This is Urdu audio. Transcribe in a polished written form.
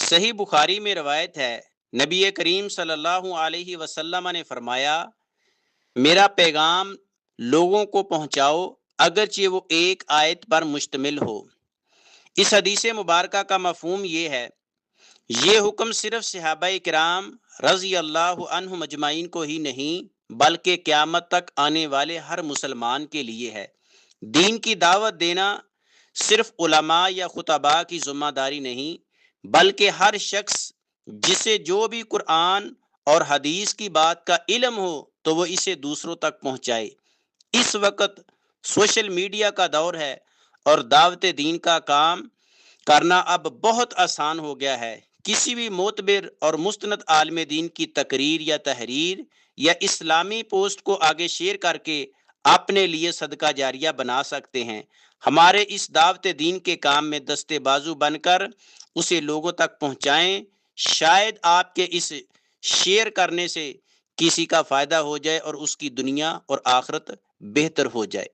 صحیح بخاری میں روایت ہے، نبی کریم صلی اللہ علیہ وسلم نے فرمایا، میرا پیغام لوگوں کو پہنچاؤ اگرچہ وہ ایک آیت پر مشتمل ہو۔ اس حدیث مبارکہ کا مفہوم یہ حکم صرف صحابہ کرام رضی اللہ عنہ مجمعین کو ہی نہیں بلکہ قیامت تک آنے والے ہر مسلمان کے لیے ہے۔ دین کی دعوت دینا صرف علماء یا خطباء کی ذمہ داری نہیں، بلکہ ہر شخص جسے جو بھی قرآن اور حدیث کی بات کا علم ہو تو وہ اسے دوسروں تک پہنچائے۔ اس وقت سوشل میڈیا کا دور ہے اور دعوت دین کا کام کرنا اب بہت آسان ہو گیا ہے۔ کسی بھی معتبر اور مستند عالم دین کی تقریر یا تحریر یا اسلامی پوسٹ کو آگے شیئر کر کے اپنے لیے صدقہ جاریہ بنا سکتے ہیں۔ ہمارے اس دعوت دین کے کام میں دستے بازو بن کر اسے لوگوں تک پہنچائیں، شاید آپ کے اس شیئر کرنے سے کسی کا فائدہ ہو جائے اور اس کی دنیا اور آخرت بہتر ہو جائے۔